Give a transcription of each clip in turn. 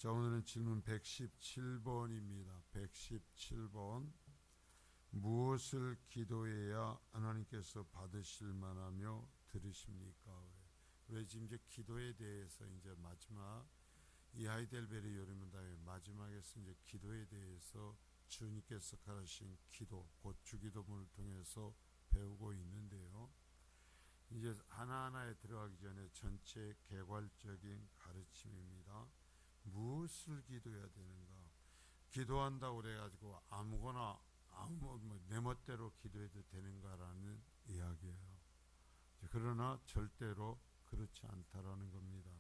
자, 오늘은 질문 117번입니다. 117번. 무엇을 기도해야 하나님께서 받으실 만하며 들으십니까? 왜 지금 이제 기도에 대해서 이제 마지막 이 하이델베르 요리문답의 마지막에서 이제 기도에 대해서 주님께서 가르친 기도, 곧 주기도문을 통해서 배우고 있는데요. 이제 하나하나에 들어가기 전에 전체 개괄적인 가르침입니다. 무엇을 기도해야 되는가? 기도한다고 그래가지고 아무거나 내 멋대로 기도해도 되는가라는 이야기예요. 그러나 절대로 그렇지 않다라는 겁니다.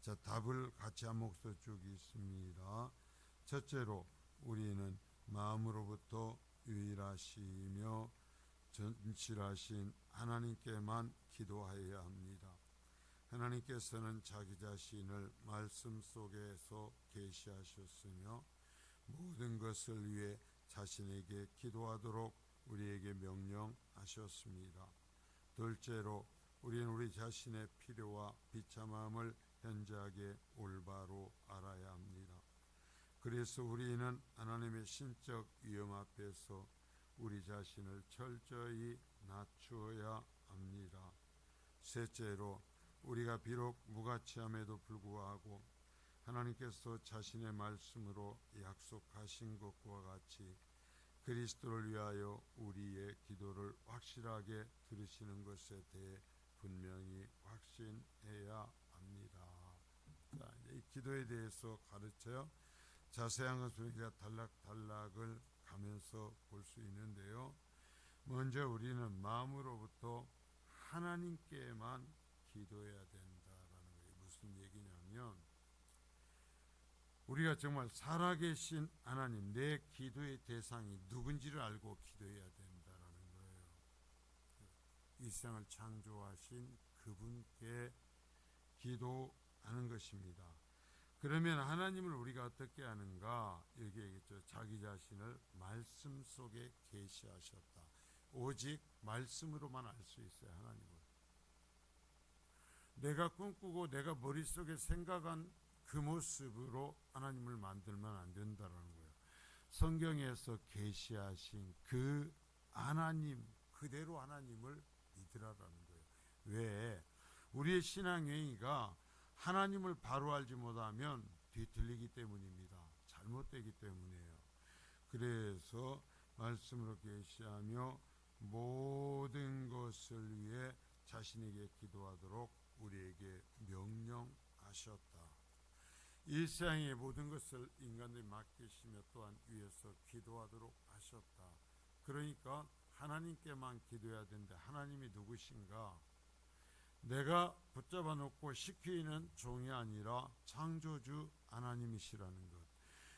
자, 답을 같이 한 목소리 쭉 있습니다. 첫째로 우리는 마음으로부터 유일하시며 전실하신 하나님께만 기도하여야 합니다. 하나님께서는 자기 자신을 말씀 속에서 계시하셨으며 모든 것을 위해 자신에게 기도하도록 우리에게 명령하셨습니다. 둘째로 우리는 우리 자신의 필요와 비참함을 현저하게 올바로 알아야 합니다. 그래서 우리는 하나님의 신적 위엄 앞에서 우리 자신을 철저히 낮추어야 합니다. 셋째로 우리가 비록 무가치함에도 불구하고 하나님께서 자신의 말씀으로 약속하신 것과 같이 그리스도를 위하여 우리의 기도를 확실하게 들으시는 것에 대해 분명히 확신해야 합니다. 자, 이제 이 기도에 대해서 가르쳐요. 자세한 것을 우리가 단락을 가면서 볼 수 있는데요. 먼저 우리는 마음으로부터 하나님께만 기도해야 된다라는 거예요. 무슨 얘기냐면 우리가 정말 살아계신 하나님, 내 기도의 대상이 누군지를 알고 기도해야 된다라는 거예요. 이 세상을 창조하신 그분께 기도하는 것입니다. 그러면 하나님을 우리가 어떻게 하는가? 여기 얘기했죠. 자기 자신을 말씀 속에 계시하셨다. 오직 말씀으로만 알 수 있어요. 하나님을. 내가 꿈꾸고 내가 머릿속에 생각한 그 모습으로 하나님을 만들면 안 된다는 거예요. 성경에서 계시하신 그 하나님 그대로 하나님을 믿으라는 거예요. 왜? 우리의 신앙 행위가 하나님을 바로 알지 못하면 뒤틀리기 때문입니다. 잘못되기 때문이에요. 그래서 말씀으로 계시하며 모든 것을 위해 자신에게 기도하도록 우리에게 명령하셨다. 일상의 모든 것을 인간들이 맡기시며 또한 위에서 기도하도록 하셨다. 그러니까 하나님께만 기도해야 되는데 하나님이 누구신가? 내가 붙잡아 놓고 시키는 종이 아니라 창조주 하나님이시라는 것.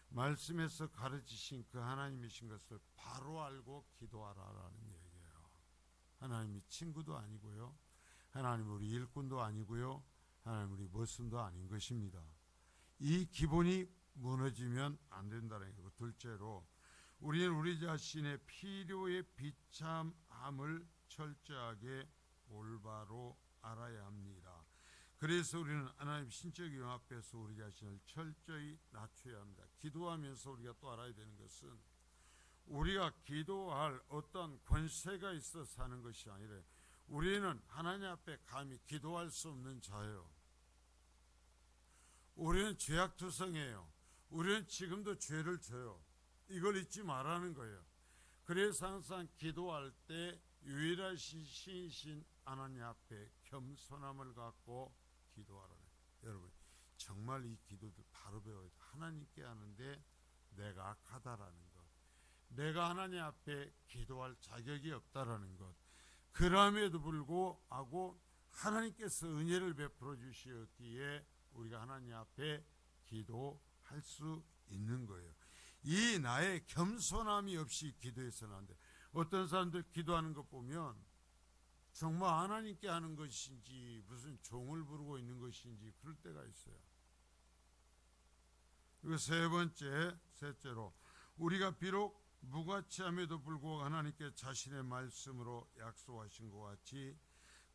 말씀에서 가르치신 그 하나님이신 것을 바로 알고 기도하라라는 얘기예요. 하나님이 친구도 아니고요. 하나님 우리 일꾼도 아니고요. 하나님 우리 머슴도 아닌 것입니다. 이 기본이 무너지면 안 된다는 거고, 둘째로 우리는 우리 자신의 필요의 비참함을 철저하게 올바로 알아야 합니다. 그래서 우리는 하나님 신적 위엄 앞에서 우리 자신을 철저히 낮춰야 합니다. 기도하면서 우리가 또 알아야 되는 것은 우리가 기도할 어떤 권세가 있어서 하는 것이 아니라 우리는 하나님 앞에 감히 기도할 수 없는 자예요. 우리는 죄악투성이에요. 우리는 지금도 죄를 져요. 이걸 잊지 말라는 거예요. 그래서 항상 기도할 때 유일하신 신이신 하나님 앞에 겸손함을 갖고 기도하라는 거예요. 여러분 정말 이 기도도 바로 배워야 돼요. 하나님께 하는데 내가 악하다라는 것, 내가 하나님 앞에 기도할 자격이 없다라는 것, 그럼에도 불구하고 하나님께서 은혜를 베풀어 주시었기에 우리가 하나님 앞에 기도할 수 있는 거예요. 이 나의 겸손함이 없이 기도해서는 안 돼. 어떤 사람들 기도하는 것 보면 정말 하나님께 하는 것인지 무슨 종을 부르고 있는 것인지 그럴 때가 있어요. 그리고 셋째로 우리가 비록 무가치함에도 불구하고 하나님께 자신의 말씀으로 약속하신 것 같이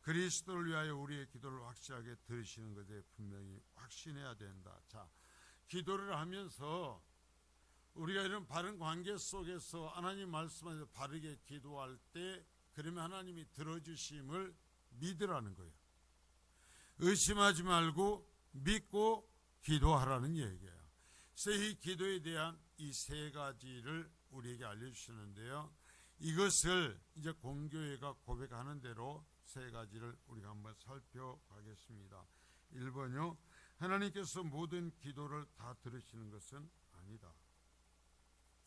그리스도를 위하여 우리의 기도를 확실하게 들으시는 것에 분명히 확신해야 된다. 자, 기도를 하면서 우리가 이런 바른 관계 속에서 하나님 말씀을 바르게 기도할 때 그러면 하나님이 들어주심을 믿으라는 거예요. 의심하지 말고 믿고 기도하라는 얘기예요. 그래서 이 기도에 대한 이 세 가지를 우리에게 알려주시는데요. 이것을 이제 공교회가 고백하는 대로 세 가지를 우리가 한번 살펴가겠습니다. 1번요. 하나님께서 모든 기도를 다 들으시는 것은 아니다.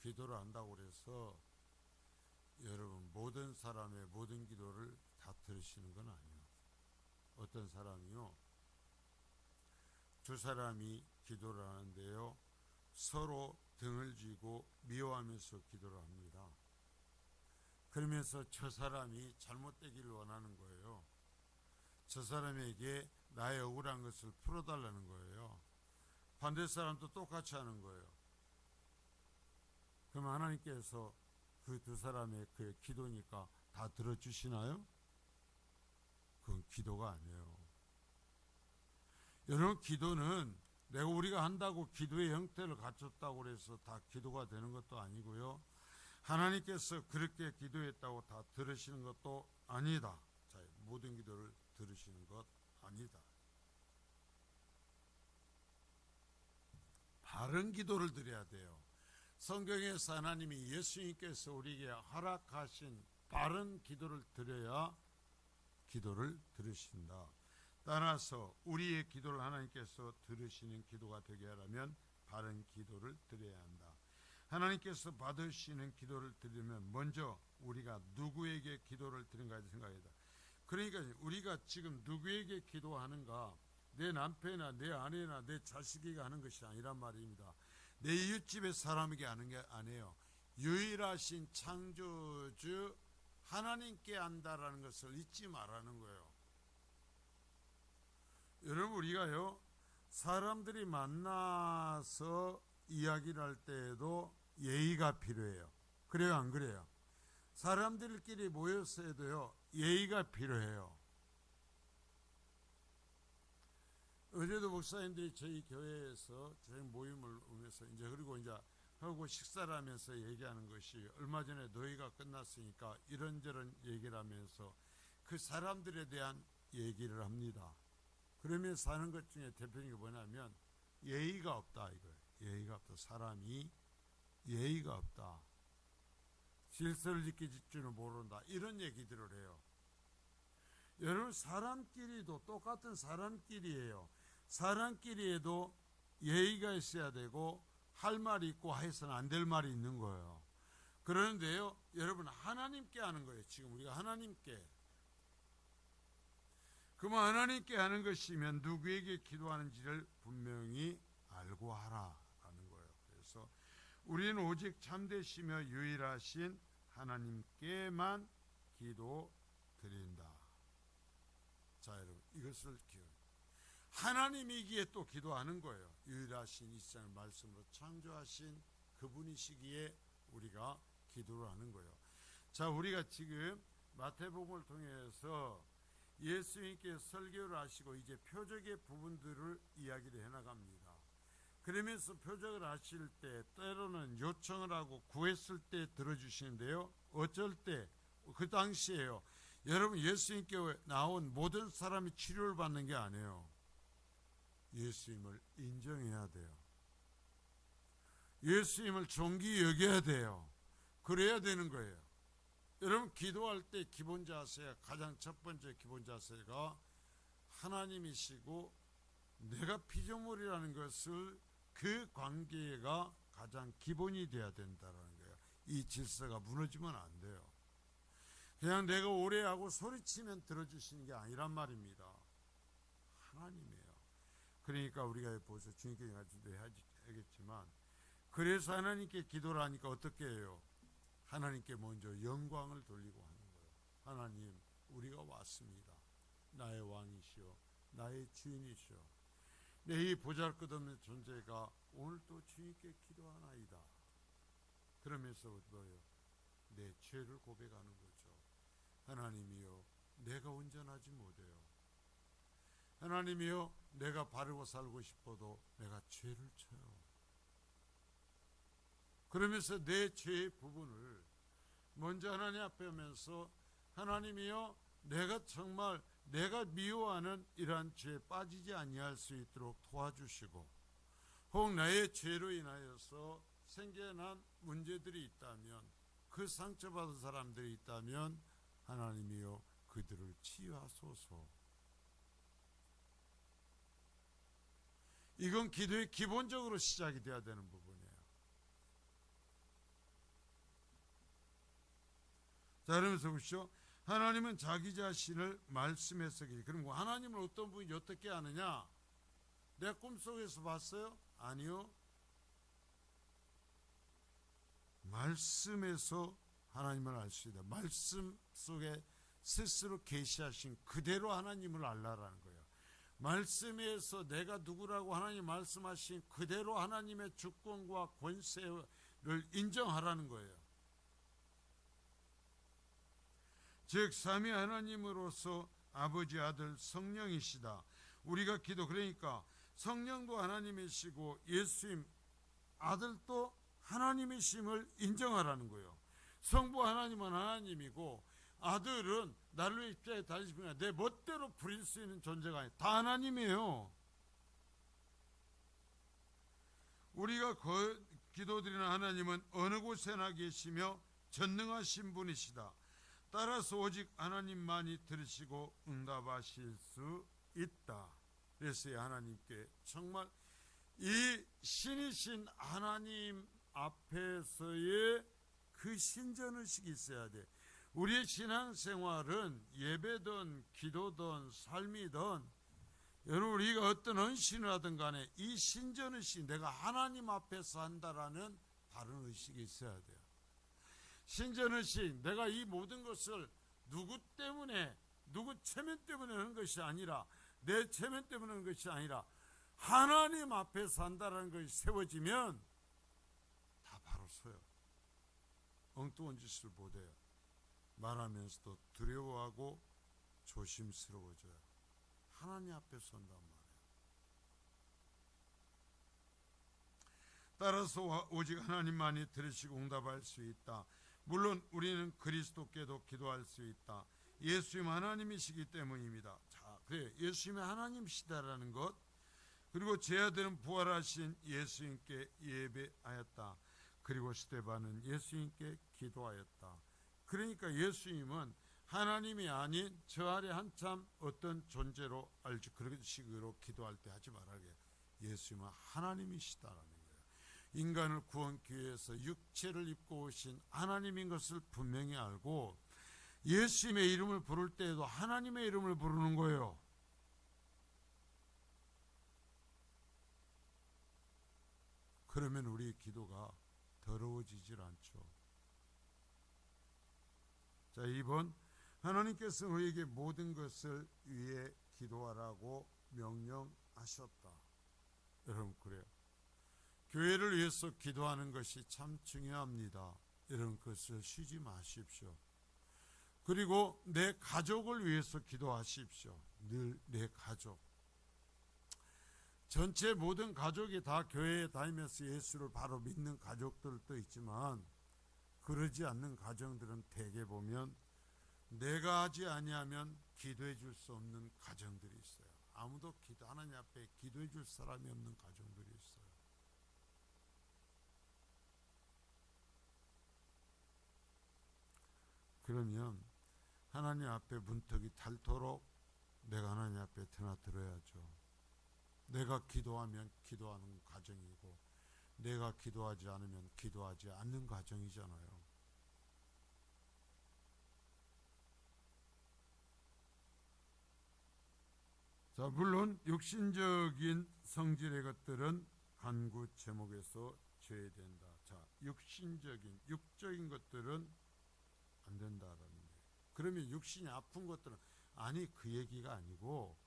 기도를 한다고 해서 여러분 모든 사람의 모든 기도를 다 들으시는 건 아니에요. 어떤 사람이요. 두 사람이 기도를 하는데요. 서로 등을 쥐고 미워하면서 기도를 합니다. 그러면서 저 사람이 잘못되기를 원하는 거예요. 저 사람에게 나의 억울한 것을 풀어달라는 거예요. 반대 사람도 똑같이 하는 거예요. 그럼 하나님께서 그 두 사람의 그 기도니까 다 들어주시나요? 그건 기도가 아니에요. 여러분, 기도는 내가 우리가 한다고 기도의 형태를 갖췄다고 해서 다 기도가 되는 것도 아니고요. 하나님께서 그렇게 기도했다고 다 들으시는 것도 아니다. 자, 모든 기도를 들으시는 것 아니다. 바른 기도를 드려야 돼요. 성경에서 하나님이 예수님께서 우리에게 허락하신 바른 기도를 드려야 기도를 들으신다. 따라서 우리의 기도를 하나님께서 들으시는 기도가 되게 하려면 바른 기도를 드려야 한다. 하나님께서 받으시는 기도를 드리면 먼저 우리가 누구에게 기도를 드린가 생각해야 돼. 그러니까 우리가 지금 누구에게 기도하는가, 내 남편이나 내 아내나 내 자식에게 하는 것이 아니란 말입니다. 내 이웃집의 사람에게 하는 게 아니에요. 유일하신 창조주 하나님께 한다라는 것을 잊지 말라는 거예요. 여러분, 우리가요 사람들이 만나서 이야기를 할 때에도 예의가 필요해요. 그래요, 안 그래요? 사람들끼리 모였을 때도요 예의가 필요해요. 어제도 목사님들이 저희 교회에서 저희 모임을 오면서 이제 그리고 이제 하고 식사를 하면서 얘기하는 것이 얼마 전에 노예가 끝났으니까 이런저런 얘기를 하면서 그 사람들에 대한 얘기를 합니다. 그러면서 하는 것 중에 대표적인 게 뭐냐면 예의가 없다 이거예요. 예의가 없다. 사람이 예의가 없다. 질서를 지킬 줄을 모른다. 이런 얘기들을 해요. 여러분, 사람끼리도 똑같은 사람끼리예요. 사람끼리에도 예의가 있어야 되고 할 말이 있고 해서는 안 될 말이 있는 거예요. 그런데요, 여러분 하나님께 하는 거예요. 지금 우리가 하나님께. 그러면 하나님께 하는 것이면 누구에게 기도하는지를 분명히 알고 하라라는 거예요. 그래서 우리는 오직 참되시며 유일하신 하나님께만 기도 드린다. 자, 여러분, 이것을 하나님이기에 또 기도하는 거예요. 유일하신 이 세상을 말씀으로 창조하신 그분이시기에 우리가 기도를 하는 거예요. 자, 우리가 지금 마태복음을 통해서 예수님께 설교를 하시고 이제 표적의 부분들을 이야기를 해나갑니다. 그러면서 표적을 하실 때 때로는 요청을 하고 구했을 때 들어주시는데요. 어쩔 때 그 당시에요. 여러분, 예수님께 나온 모든 사람이 치료를 받는 게 아니에요. 예수님을 인정해야 돼요. 예수님을 존귀 여겨야 돼요. 그래야 되는 거예요. 여러분, 기도할 때 기본 자세, 가장 첫 번째 기본 자세가 하나님이시고 내가 피조물이라는 것을 그 관계가 가장 기본이 돼야 된다는 거예요. 이 질서가 무너지면 안 돼요. 그냥 내가 오래하고 소리치면 들어주시는 게 아니란 말입니다. 하나님이에요. 그러니까 우리가 벌써 주님께 가지도 해야겠지만, 그래서 하나님께 기도를 하니까 어떻게 해요? 하나님께 먼저 영광을 돌리고 하는 거예요. 하나님, 우리가 왔습니다. 나의 왕이시오, 나의 주인이시오. 내 이 보잘것없는 존재가 오늘 또 주님께 기도하나이다. 그러면서 뭐예요? 내 죄를 고백하는 거죠. 하나님이요, 내가 온전하지 못해요. 하나님이요, 내가 바르고 살고 싶어도 내가 죄를 쳐요. 그러면서 내 죄의 부분을 먼저 하나님 앞에 하면서 하나님이여 내가 정말 내가 미워하는 이러한 죄에 빠지지 아니할 수 있도록 도와주시고 혹 나의 죄로 인하여서 생겨난 문제들이 있다면 그 상처받은 사람들이 있다면 하나님이여 그들을 치유하소서. 이건 기도의 기본적으로 시작이 돼야 되는 부분이에요. 자, 그러면서 보시죠. 하나님은 자기 자신을 말씀에서 그럼 하나님을 어떤 분이 어떻게 아느냐? 내 꿈속에서 봤어요? 아니요. 말씀에서 하나님을 알 수 있다. 말씀 속에 스스로 계시하신 그대로 하나님을 알라라는 거예요. 말씀에서 내가 누구라고 하나님 말씀하신 그대로 하나님의 주권과 권세를 인정하라는 거예요. 즉 삼위 하나님으로서 아버지, 아들, 성령이시다. 우리가 그러니까 성령도 하나님이시고 예수님 아들도 하나님이심을 인정하라는 거예요. 성부 하나님은 하나님이고 아들은 나를 입자에 다니시면 내 멋대로 부릴 수 있는 존재가 아니에요. 다 하나님이에요. 우리가 기도드리는 하나님은 어느 곳에나 계시며 전능하신 분이시다. 따라서 오직 하나님만이 들으시고 응답하실 수 있다. 그래서 하나님께 정말 이 신이신 하나님 앞에서의 그 신전의식이 있어야 돼. 우리의 신앙생활은 예배든 기도든 삶이든 여러분 우리가 어떤 헌신을 하든 간에 이 신전의식 내가 하나님 앞에서 한다라는 바른 의식이 있어야 돼요. 신전의식 내가 이 모든 것을 누구 때문에 누구 체면 때문에 하는 것이 아니라 내 체면 때문에 하는 것이 아니라 하나님 앞에서 한다라는 것이 세워지면 다 바로 서요. 엉뚱한 짓을 못해요. 말하면서도 두려워하고 조심스러워져요. 하나님 앞에서 한단 말이에요. 따라서 오직 하나님만이 들으시고 응답할 수 있다. 물론 우리는 그리스도께도 기도할 수 있다. 예수님 하나님이시기 때문입니다. 자, 그래 예수님이 하나님이시다라는 것, 그리고 제 아들은 부활하신 예수님께 예배하였다. 그리고 스데반은 예수님께 기도하였다. 그러니까 예수님은 하나님이 아닌 저 아래 한참 어떤 존재로 알지 그런 식으로 기도할 때 하지 말아요. 예수님은 하나님이시다라는 거예요. 인간을 구원하기 위해서 육체를 입고 오신 하나님인 것을 분명히 알고 예수님의 이름을 부를 때에도 하나님의 이름을 부르는 거예요. 그러면 우리의 기도가 더러워지질 않죠. 자, 2번 하나님께서 우리에게 모든 것을 위해 기도하라고 명령하셨다. 여러분 그래요. 교회를 위해서 기도하는 것이 참 중요합니다. 여러분 그것을 쉬지 마십시오. 그리고 내 가족을 위해서 기도하십시오. 늘 내 가족. 전체 모든 가족이 다 교회에 다니면서 예수를 바로 믿는 가족들도 있지만 그러지 않는 가정들은 대개 보면 내가 하지 아니하면 기도해 줄 수 없는 가정들이 있어요. 아무도 하나님 앞에 기도해 줄 사람이 없는 가정들이 있어요. 그러면 하나님 앞에 문턱이 닳도록 내가 하나님 앞에 드나들어야죠. 내가 기도하면 기도하는 가정이고 내가 기도하지 않으면 기도하지 않는 가정이잖아요. 자, 물론 육신적인 성질의 것들은 간구 제목에서 제외된다. 자, 육적인 것들은 안 된다라는 거예요. 그러면 육신이 아픈 것들은 아니 그 얘기가 아니고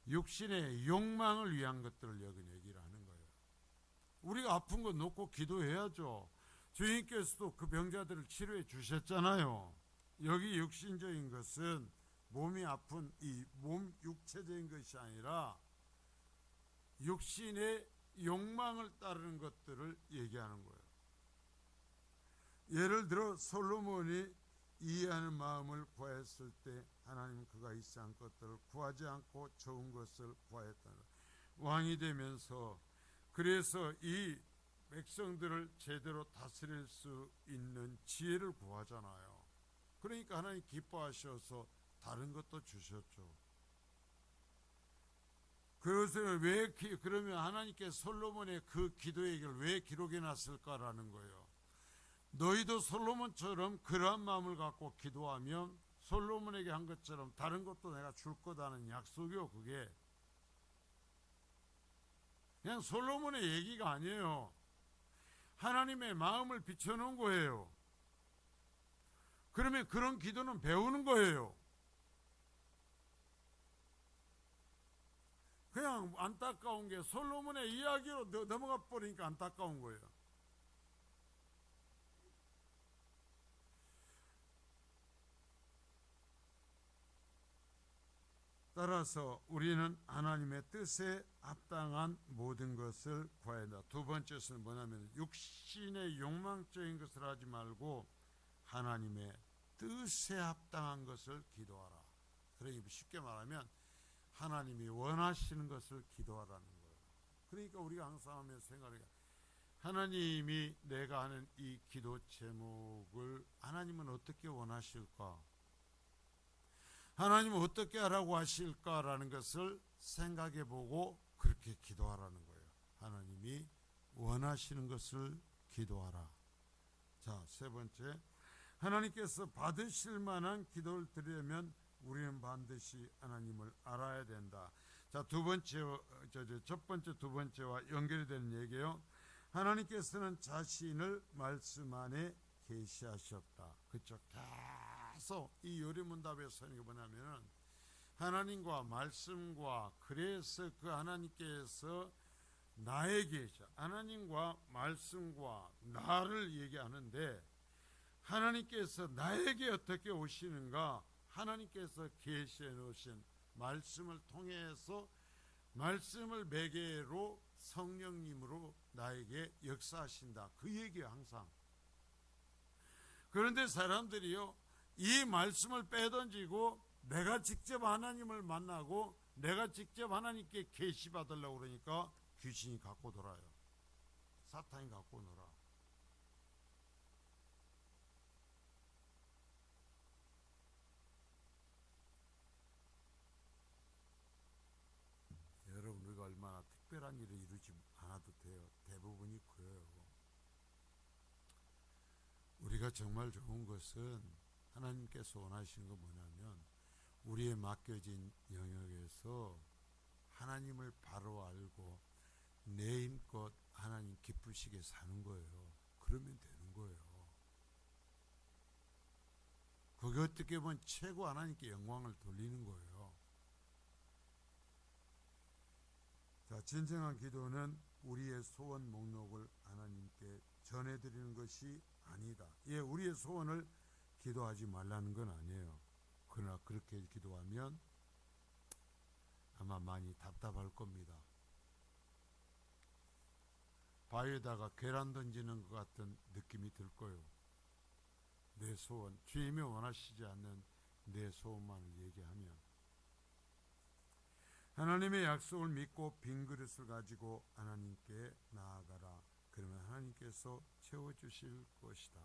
육신의 욕망을 위한 것들을 여기 얘기를 하는 거예요. 우리가 아픈 거 놓고 기도해야죠. 주님께서도 그 병자들을 치료해 주셨잖아요. 여기 육신적인 것은 몸이 아픈 이 몸 육체적인 것이 아니라 육신의 욕망을 따르는 것들을 얘기하는 거예요. 예를 들어 솔로몬이 이해하는 마음을 구하였을 때 하나님은 그가 이상한 것들을 구하지 않고 좋은 것을 구하였다. 왕이 되면서 그래서 이 백성들을 제대로 다스릴 수 있는 지혜를 구하잖아요. 그러니까 하나님 기뻐하셔서 다른 것도 주셨죠. 그것을 그러면 하나님께 솔로몬의 그 기도 얘기를 왜 기록해 놨을까라는 거예요. 너희도 솔로몬처럼 그러한 마음을 갖고 기도하면 솔로몬에게 한 것처럼 다른 것도 내가 줄 거다는 약속이요. 그게 그냥 솔로몬의 얘기가 아니에요. 하나님의 마음을 비춰놓은 거예요. 그러면 그런 기도는 배우는 거예요. 그냥 안타까운 게 솔로몬의 이야기로 넘어가 버리니까 안타까운 거예요. 따라서 우리는 하나님의 뜻에 합당한 모든 것을 구해야 한다. 두 번째는 뭐냐면 육신의 욕망적인 것을 하지 말고 하나님의 뜻에 합당한 것을 기도하라. 그러니까 쉽게 말하면 하나님이 원하시는 것을 기도하라는 거예요. 그러니까 우리가 항상 하면 생각해, 하나님이 내가 하는 이 기도 제목을 하나님은 어떻게 원하실까? 하나님은 어떻게 하라고 하실까라는 것을 생각해 보고 그렇게 기도하라는 거예요. 하나님이 원하시는 것을 기도하라. 자, 세 번째, 하나님께서 받으실 만한 기도를 드리려면 우리는 반드시 하나님을 알아야 된다. 자, 첫 번째, 두 번째와 연결이 되는 얘기예요. 하나님께서는 자신을 말씀 안에 계시하셨다. 그쵸? 계속 이 요리문답의 선이 뭐냐면은 하나님과 말씀과, 그래서 그 하나님께서 나에게, 하나님과 말씀과 나를 얘기하는데, 하나님께서 나에게 어떻게 오시는가? 하나님께서 계시해 놓으신 말씀을 통해서, 말씀을 매개로 성령님으로 나에게 역사하신다. 그 얘기예요, 항상. 그런데 사람들이요, 이 말씀을 빼던지고 내가 직접 하나님을 만나고 내가 직접 하나님께 계시받으려고 그러니까 귀신이 갖고 놀아요. 사탄이 갖고 놀아. 여러분, 우리가 얼마나 특별한 일을 이루지 않아도 돼요. 대부분이 그래요. 우리가 정말 좋은 것은 하나님께서 원하시는 건 뭐냐면 우리의 맡겨진 영역에서 하나님을 바로 알고 내 힘껏 하나님 기쁘시게 사는 거예요. 그러면 되는 거예요. 그게 어떻게 보면 최고 하나님께 영광을 돌리는 거예요. 자, 진정한 기도는 우리의 소원 목록을 하나님께 전해드리는 것이 아니다. 예, 우리의 소원을 기도하지 말라는 건 아니에요. 그러나 그렇게 기도하면 아마 많이 답답할 겁니다. 바위에다가 계란 던지는 것 같은 느낌이 들 거예요. 내 소원, 주님이 원하시지 않는 내 소원만을 얘기하면. 하나님의 약속을 믿고 빈 그릇을 가지고 하나님께 나아가라. 그러면 하나님께서 채워주실 것이다.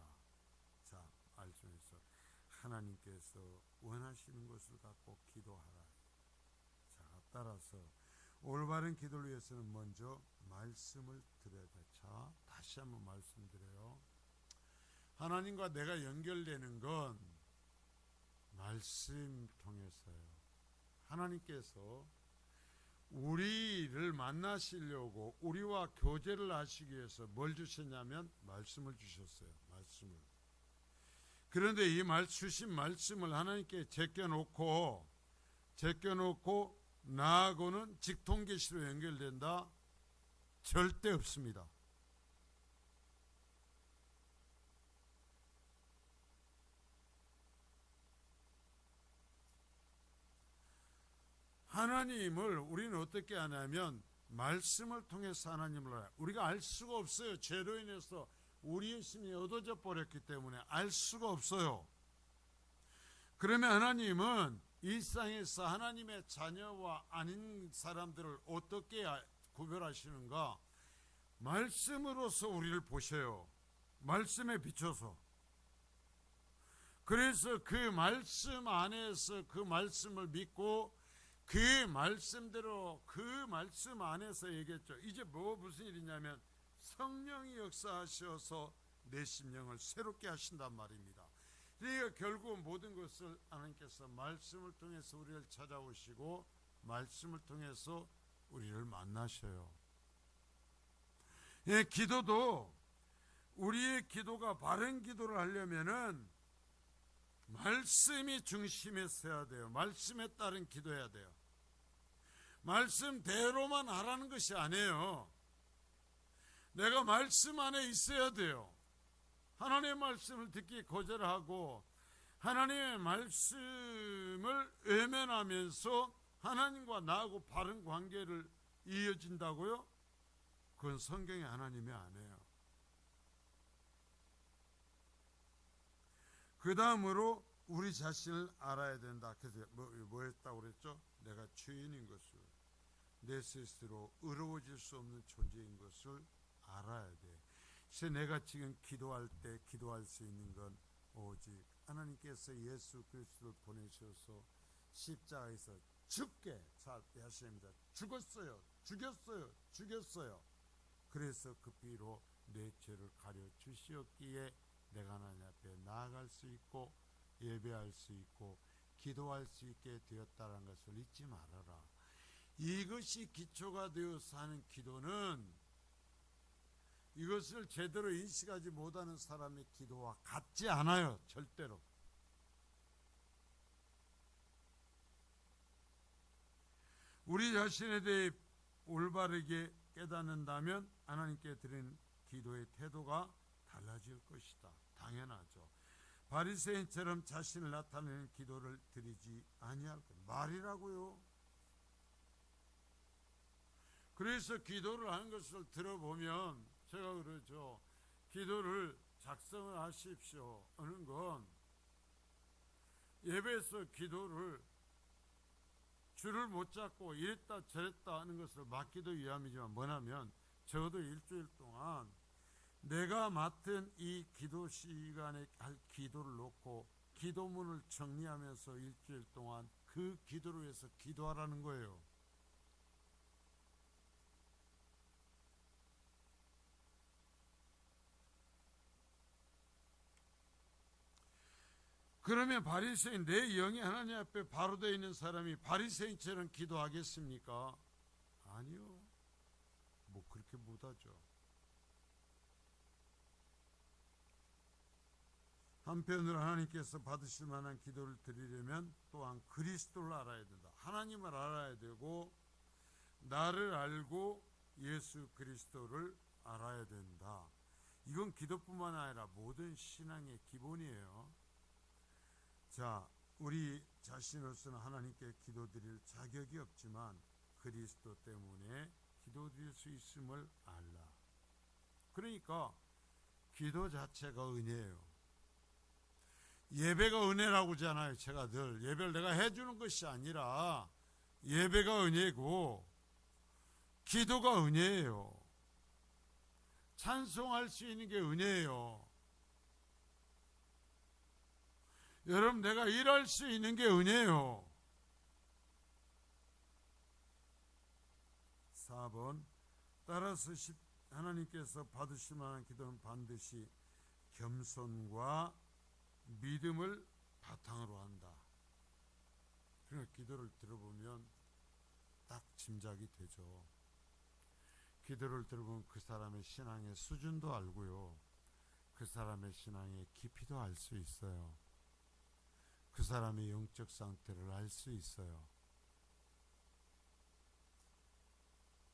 자, 말씀에서 하나님께서 원하시는 것을 갖고 기도하라. 자, 따라서 올바른 기도를 위해서는 먼저 말씀을 들어야 돼. 자, 다시 한번 말씀드려요. 하나님과 내가 연결되는 건 말씀 통해서요. 하나님께서 우리를 만나시려고 우리와 교제를 하시기 위해서 뭘 주셨냐면 말씀을 주셨어요. 말씀을. 그런데 이 주신 말씀을 하나님께 제껴놓고 나하고는 직통계시로 연결된다? 절대 없습니다. 하나님을 우리는 어떻게 하냐면 말씀을 통해서 하나님을 알아요. 우리가 알 수가 없어요. 죄로 인해서 우리의 심이 어두워져 버렸기 때문에 알 수가 없어요. 그러면 하나님은 일상에서 하나님의 자녀와 아닌 사람들을 어떻게 구별하시는가? 말씀으로서 우리를 보셔요. 말씀에 비춰서. 그래서 그 말씀 안에서 그 말씀을 믿고 그 말씀대로 그 말씀 안에서 얘기했죠. 이제 무슨 일이냐면 성령이 역사하셔서 내 심령을 새롭게 하신단 말입니다. 그러니까 결국 모든 것을 하나님께서 말씀을 통해서 우리를 찾아오시고 말씀을 통해서 우리를 만나셔요. 예, 기도도 우리의 기도가 바른 기도를 하려면은 말씀이 중심에 서야 돼요. 말씀에 따른 기도해야 돼요. 말씀대로만 하라는 것이 아니에요. 내가 말씀 안에 있어야 돼요. 하나님의 말씀을 듣기 거절하고 하나님의 말씀을 외면하면서 하나님과 나하고 바른 관계를 이어진다고요? 그건 성경의 하나님이 아니에요. 그 다음으로 우리 자신을 알아야 된다. 그래서 뭐 했다고 그랬죠? 내가 죄인인 것을, 내 스스로 의로워질 수 없는 존재인 것을 알아야 돼. 그래서 내가 지금 기도할 때 기도할 수 있는 건 오직 하나님께서 예수 그리스도를 보내셔서 십자가에서 죽게 하십니다. 죽였어요. 그래서 그 피로 내 죄를 가려 주시었기에 내가 하나님 앞에 나아갈 수 있고 예배할 수 있고 기도할 수 있게 되었다는 것을 잊지 말아라. 이것이 기초가 되어서 하는 기도는 이것을 제대로 인식하지 못하는 사람의 기도와 같지 않아요. 절대로. 우리 자신에 대해 올바르게 깨닫는다면 하나님께 드린 기도의 태도가 달라질 것이다. 당연하죠. 바리새인처럼 자신을 나타내는 기도를 드리지 아니할 것. 말이라고요. 그래서 기도를 하는 것을 들어보면 제가 그러죠. 기도를 작성을 하십시오 하는 건 예배에서 기도를 줄을 못 잡고 이랬다 저랬다 하는 것을 막기도 위함이지만 뭐냐면 적어도 일주일 동안 내가 맡은 이 기도 시간에 할 기도를 놓고 기도문을 정리하면서 일주일 동안 그 기도를 위해서 기도하라는 거예요. 그러면 바리새인 내 영이 하나님 앞에 바로 되어 있는 사람이 바리새인처럼 기도하겠습니까? 아니요. 뭐 그렇게 못하죠. 한편으로 하나님께서 받으실 만한 기도를 드리려면 또한 그리스도를 알아야 된다. 하나님을 알아야 되고 나를 알고 예수 그리스도를 알아야 된다. 이건 기도뿐만 아니라 모든 신앙의 기본이에요. 자, 우리 자신으로서는 하나님께 기도드릴 자격이 없지만 그리스도 때문에 기도드릴 수 있음을 알라. 그러니까 기도 자체가 은혜예요. 예배가 은혜라고 하잖아요. 제가 늘 예배를 내가 해주는 것이 아니라 예배가 은혜고 기도가 은혜예요. 찬송할 수 있는 게 은혜예요. 여러분, 내가 일할 수 있는 게 은혜예요. 4번, 따라서 하나님께서 받으실 만한 기도는 반드시 겸손과 믿음을 바탕으로 한다. 그러니까 기도를 들어보면 딱 짐작이 되죠. 기도를 들어보면 그 사람의 신앙의 수준도 알고요. 그 사람의 신앙의 깊이도 알 수 있어요. 그 사람의 영적 상태를 알 수 있어요.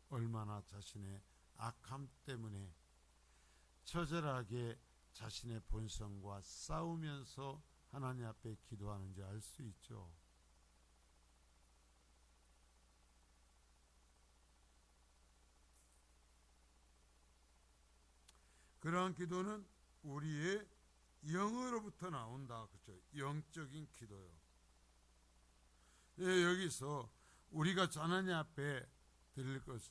얼마나 자신의 악함 때문에 처절하게 자신의 본성과 싸우면서 하나님 앞에 기도하는지 알 수 있죠. 그러한 기도는 우리의 영으로부터 나온다. 그렇죠? 영적인 기도요. 예, 여기서 우리가 하나님 앞에 드릴 것,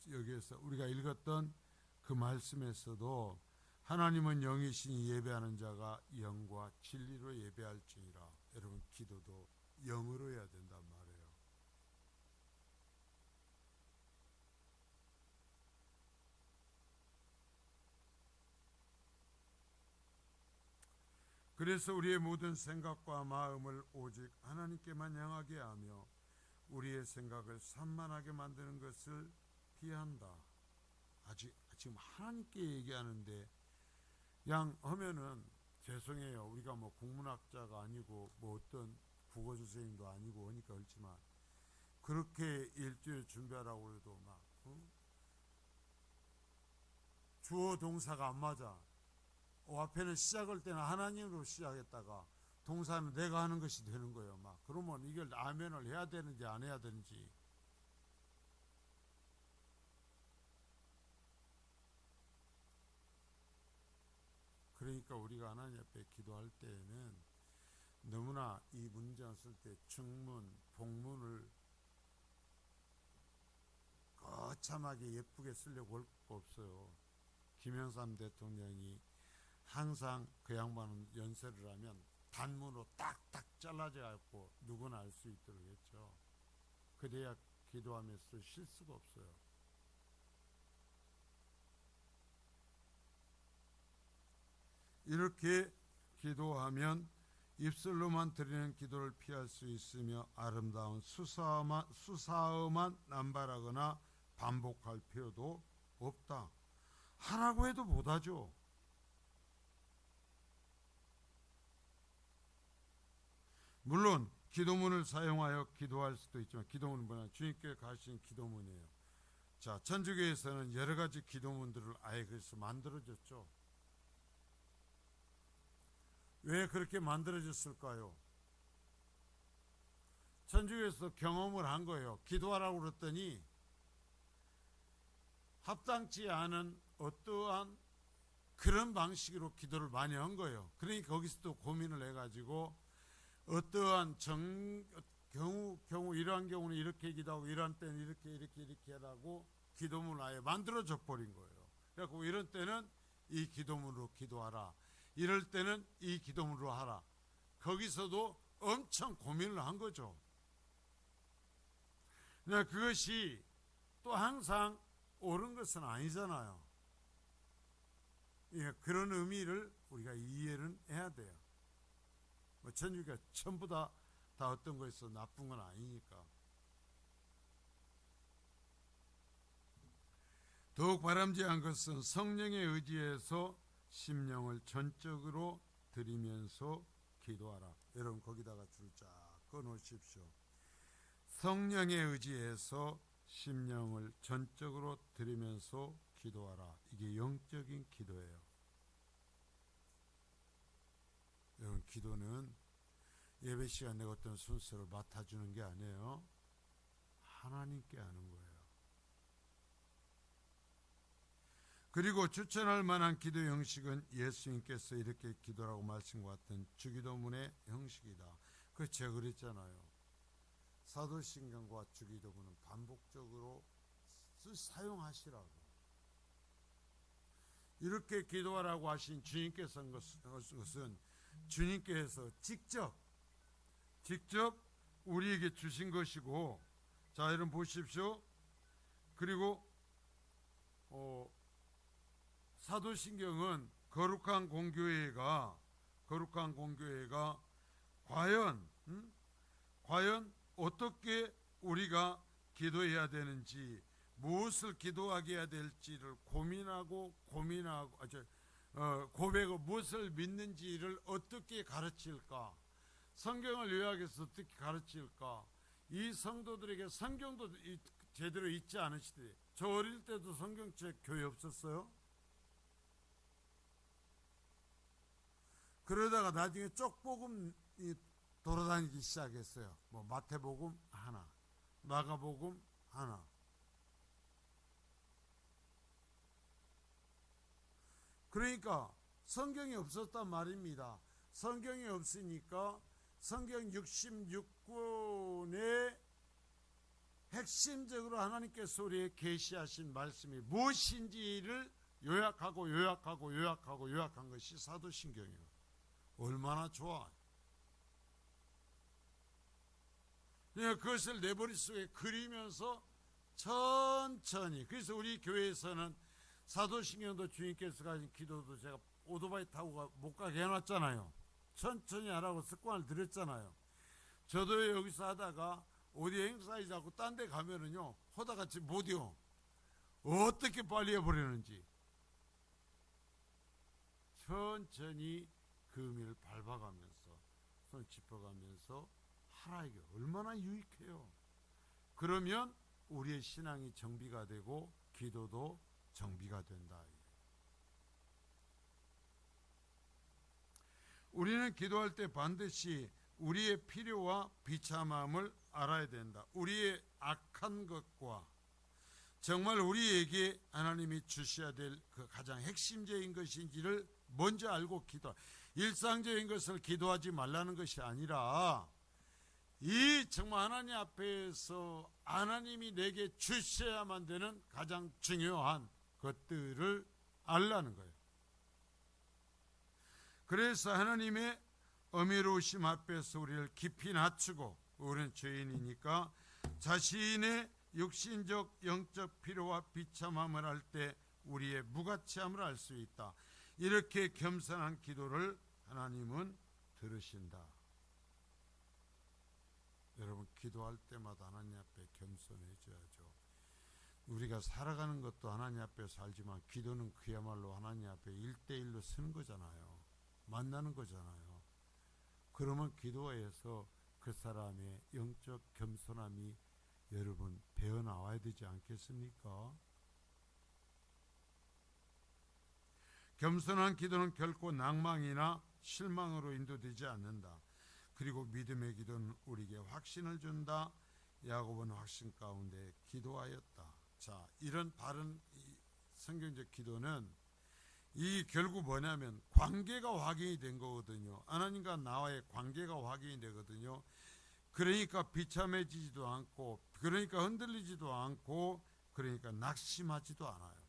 여기에서 우리가 읽었던 그 말씀에서도 하나님은 영이시니 예배하는 자가 영과 진리로 예배할지니라. 여러분, 기도도 영으로 해야 된단 말이에요. 그래서 우리의 모든 생각과 마음을 오직 하나님께만 향하게 하며 우리의 생각을 산만하게 만드는 것을 피한다. 지금 하나님께 얘기하는데 그냥 하면은 죄송해요. 우리가 뭐 국문학자가 아니고 뭐 어떤 국어 선생님도 아니고 그러니까 그렇지만 그렇게 일주일 준비하라고 해도 막 주어 동사가 안 맞아. 앞에는 시작할 때는 하나님으로 시작했다가 동사는 내가 하는 것이 되는 거예요. 막 그러면 이걸 아멘을 해야 되는지 안 해야 되는지. 그러니까 우리가 하나님 앞에 기도할 때에는 너무나 이 문장 쓸 때 증문, 복문을 거참하게 예쁘게 쓰려고 할 거 없어요. 김영삼 대통령이 항상 그 양반은 연설을 하면 단문으로 딱딱 잘라져 갖고 누구나 알 수 있도록 했죠. 그래야 기도하면서 실수가 없어요. 이렇게 기도하면 입술로만 드리는 기도를 피할 수 있으며 아름다운 수사음만 남발하거나 반복할 필요도 없다. 하라고 해도 못하죠. 물론 기도문을 사용하여 기도할 수도 있지만 기도문은 뭐냐? 주님께 가르친 기도문이에요. 자, 천주교에서는 여러 가지 기도문들을 아예 그래서 만들어졌죠. 왜 그렇게 만들어졌을까요? 천주교에서 경험을 한 거예요. 기도하라고 그랬더니 합당치 않은 어떠한 그런 방식으로 기도를 많이 한 거예요. 그러니까 거기서 또 고민을 해가지고 어떠한 경우 이러한 경우는 이렇게 기도하고 이러한 때는 이렇게 하라고 기도문을 아예 만들어져 버린 거예요. 그래서 이런 때는 이 기도문으로 기도하라. 이럴 때는 이 기도문으로 하라. 거기서도 엄청 고민을 한 거죠. 그러나 그것이 또 항상 옳은 것은 아니잖아요. 예, 그런 의미를 우리가 이해를 해야 돼요. 뭐 천주교가 전부 다 어떤 거에서 나쁜 건 아니니까. 더욱 바람직한 것은 성령의 의지에서 심령을 전적으로 드리면서 기도하라. 여러분 거기다가 줄 쫙 꺼놓으십시오. 성령의 의지에서 심령을 전적으로 드리면서 기도하라. 이게 영적인 기도예요. 여러분 기도는 예배 시간 내가 어떤 순서를 맡아주는 게 아니에요. 하나님께 하는 거예요. 그리고 추천할 만한 기도 형식은 예수님께서 이렇게 기도라고 말씀과 같은 주기도문의 형식이다. 그 제가 그랬잖아요. 사도신경과 주기도문은 반복적으로 사용하시라고. 이렇게 기도하라고 하신 주님께서 한 것은 주님께서 직접 우리에게 주신 것이고, 자 여러분 보십시오. 그리고 사도신경은 거룩한 공교회가 과연 어떻게 우리가 기도해야 되는지, 무엇을 기도하게 해야 될지를 고백하고 무엇을 믿는지를 어떻게 가르칠까, 성경을 요약해서 어떻게 가르칠까. 이 성도들에게 성경도 제대로 읽지 않으시대. 저 어릴 때도 성경책 교회 없었어요. 그러다가 나중에 쪽복음이 돌아다니기 시작했어요. 뭐 마태복음 하나, 마가복음 하나. 그러니까 성경이 없었단 말입니다. 성경이 없으니까 성경 66권의 핵심적으로 하나님께서 우리에게 계시하신 말씀이 무엇인지를 요약한 것이 사도신경이에요. 얼마나 좋아. 그것을 내 머릿속에 그리면서 천천히, 그래서 우리 교회에서는 사도신경도 주님께서 가진 기도도 제가 오토바이 타고 못 가게 해놨잖아요. 천천히 하라고 습관을 들였잖아요. 저도 여기서 하다가 어디 행사에 자꾸 딴 데 가면은요, 허다같이 못해요. 어떻게 빨리 해버리는지. 천천히 그 의미를 밟아가면서, 손 짚어가면서 하라, 이게 얼마나 유익해요. 그러면 우리의 신앙이 정비가 되고 기도도 정비가 된다. 우리는 기도할 때 반드시 우리의 필요와 비참함을 알아야 된다. 우리의 악한 것과 정말 우리에게 하나님이 주셔야 될 그 가장 핵심적인 것인지를 먼저 알고 기도. 일상적인 것을 기도하지 말라는 것이 아니라 이 정말 하나님 앞에서 하나님이 내게 주셔야만 되는 가장 중요한 것들을 알라는 거예요. 그래서 하나님의 어미로우심 앞에서 우리를 깊이 낮추고, 우리는 죄인이니까 자신의 육신적 영적 필요와 비참함을 할 때 우리의 무가치함을 알 수 있다. 이렇게 겸손한 기도를 하나님은 들으신다. 여러분, 기도할 때마다 하나님 앞에 겸손해져야죠. 우리가 살아가는 것도 하나님 앞에 살지만 기도는 그야말로 하나님 앞에 1대1로 쓰는 거잖아요. 만나는 거잖아요. 그러면 기도에서 그 사람의 영적 겸손함이 여러분 배어나와야 되지 않겠습니까? 겸손한 기도는 결코 낭망이나 실망으로 인도되지 않는다. 그리고 믿음의 기도는 우리에게 확신을 준다. 야고보는 확신 가운데 기도하였다. 자, 이런 바른 성경적 기도는 이 결국 뭐냐면 관계가 확인이 된 거거든요. 하나님과 나와의 관계가 확인이 되거든요. 그러니까 비참해지지도 않고, 그러니까 흔들리지도 않고, 그러니까 낙심하지도 않아요.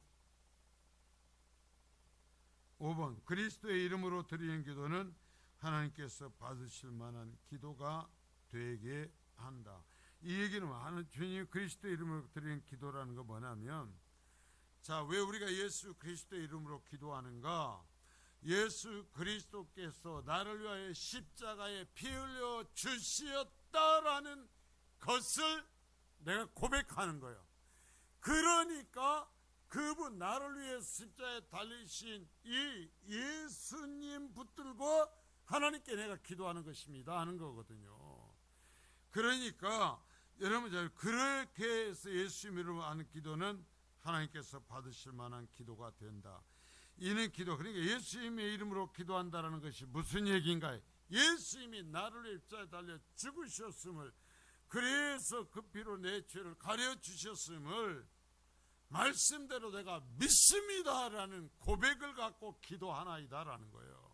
5번, 그리스도의 이름으로 드리는 기도는 하나님께서 받으실 만한 기도가 되게 한다. 이 얘기는 주님 그리스도의 이름으로 드리는 기도라는 거 뭐냐면, 자, 왜 우리가 예수 그리스도의 이름으로 기도하는가? 예수 그리스도께서 나를 위하여 십자가에 피 흘려 주시었다라는 것을 내가 고백하는 거예요. 그러니까 그분, 나를 위해 십자가에 달리신 이 예수님 붙들고 하나님께 내가 기도하는 것입니다 하는 거거든요. 그러니까 여러분, 그렇게 해서 예수님 이름으로 하는 기도는 하나님께서 받으실 만한 기도가 된다. 이는 기도, 그러니까 예수님의 이름으로 기도한다는 것이 무슨 얘기인가요? 예수님이 나를 위해 십자가에 달려 죽으셨음을, 그래서 그 피로 내 죄를 가려주셨음을 말씀대로 내가 믿습니다라는 고백을 갖고 기도하나이다라는 거예요.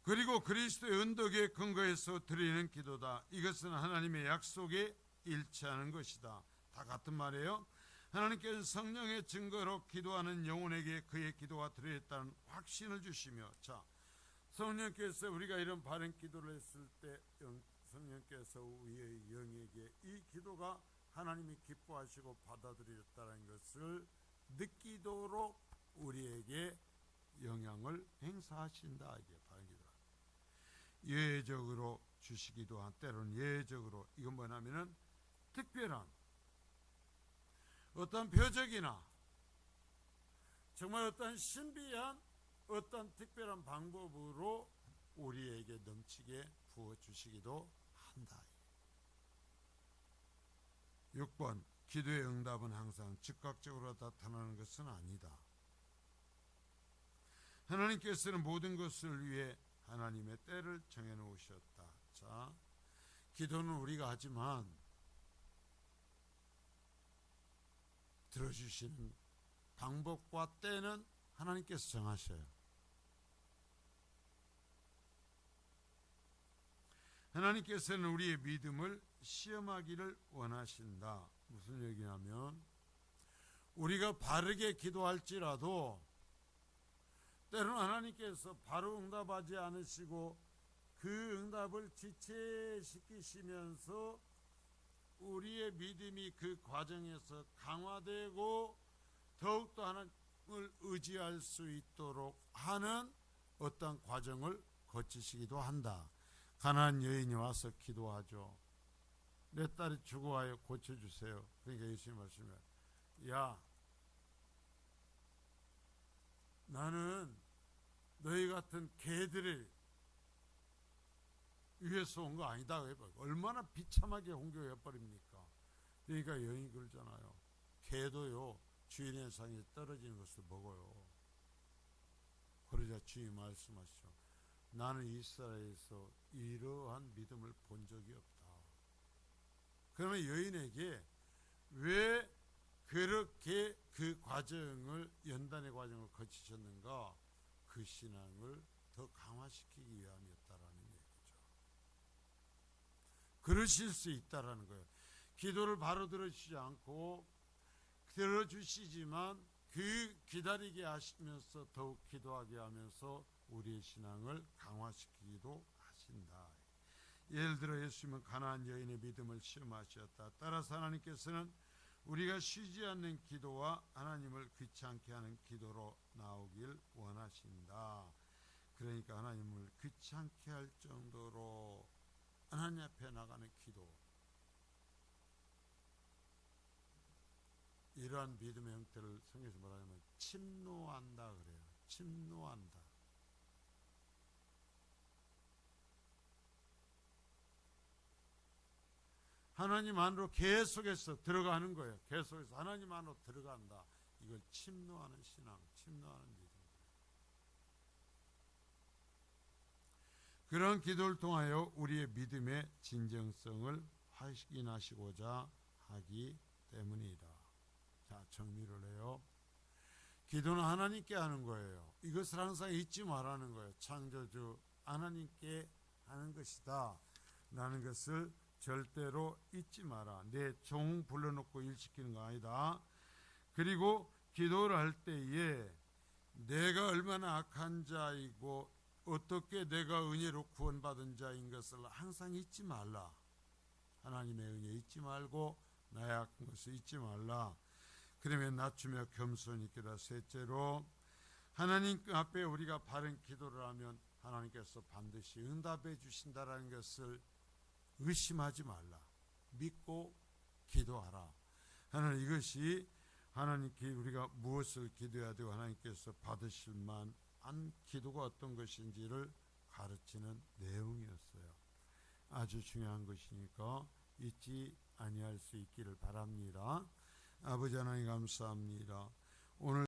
그리고 그리스도의 언덕에 근거해서 드리는 기도다. 이것은 하나님의 약속에 일치하는 것이다. 다 같은 말이에요. 하나님께서 성령의 증거로 기도하는 영혼에게 그의 기도가 들어있다는 확신을 주시며, 자, 성령께서 우리가 이런 바른 기도를 했을 때 성령께서 우리의 영에게 이 기도가 하나님이 기뻐하시고 받아들였다는 것을 느끼도록 우리에게 영향을 행사하신다. 이게 바른 기도라. 예외적으로 주시기도 한, 때로는 예외적으로, 이건 뭐냐면은 특별한 어떤 표적이나 정말 어떤 신비한 어떤 특별한 방법으로 우리에게 넘치게 부어주시기도 한다. 6번, 기도의 응답은 항상 즉각적으로 나타나는 것은 아니다. 하나님께서는 모든 것을 위해 하나님의 때를 정해놓으셨다. 자, 기도는 우리가 하지만 들어주시는 방법과 때는 하나님께서 정하셔요. 하나님께서는 우리의 믿음을 시험하기를 원하신다. 무슨 얘기냐면 우리가 바르게 기도할지라도 때로는 하나님께서 바로 응답하지 않으시고 그 응답을 지체시키시면서 우리의 믿음이 그 과정에서 강화되고 더욱더 하나님을 의지할 수 있도록 하는 어떤 과정을 거치시기도 한다. 가난한 여인이 와서 기도하죠. 내 딸이 죽어와요, 고쳐주세요. 그러니까 예수님 말씀해, 야, 나는 너희 같은 개들을 위해서 온 거 아니다. 얼마나 비참하게 홍교해버립니까? 그러니까 여인이 그러잖아요. 개도요 주인의 상에 떨어지는 것을 먹어요. 그러자 주인이 말씀하시죠. 나는 이스라엘에서 이러한 믿음을 본 적이 없다. 그러면 여인에게 왜 그렇게 그 과정을, 연단의 과정을 거치셨는가? 그 신앙을 더 강화시키기 위함이었다라는 얘기죠. 그러실 수 있다라는 거예요. 기도를 바로 들어주시지 않고 들어주시지만 그 기다리게 하시면서 더욱 기도하게 하면서 우리의 신앙을 강화시키기도 하신다. 예를 들어 예수님은 가나안 여인의 믿음을 시험하셨다. 따라서 하나님께서는 우리가 쉬지 않는 기도와 하나님을 귀찮게 하는 기도로 나오길 원하신다. 그러니까 하나님을 귀찮게 할 정도로 하나님 앞에 나가는 기도, 이러한 믿음의 형태를 성경에서 뭐라 하냐면 침노한다 그래요. 침노한다. 하나님 안으로 계속해서 들어가는 거예요. 계속해서 하나님 안으로 들어간다. 이걸 침노하는 신앙, 침노하는 믿음. 그런 기도를 통하여 우리의 믿음의 진정성을 확인하시고자 하기 때문이다. 자, 정리를 해요. 기도는 하나님께 하는 거예요. 이것을 항상 잊지 말라는 거예요. 창조주 하나님께 하는 것이다 라는 것을 절대로 잊지 마라. 내 종 불러놓고 일시키는 거 아니다. 그리고 기도를 할 때에 내가 얼마나 악한 자이고 어떻게 내가 은혜로 구원받은 자인 것을 항상 잊지 말라. 하나님의 은혜 잊지 말고 나의 악한 것을 잊지 말라. 그러면 낮추며 겸손히 기도하. 셋째로 하나님 앞에 우리가 바른 기도를 하면 하나님께서 반드시 응답해 주신다라는 것을 의심하지 말라. 믿고 기도하라. 하나님, 이것이 하나님께 우리가 무엇을 기도해야 되고 하나님께서 받으실 만한 기도가 어떤 것인지를 가르치는 내용이었어요. 아주 중요한 것이니까 잊지 아니할 수 있기를 바랍니다. 아버지 하나님 감사합니다. 오늘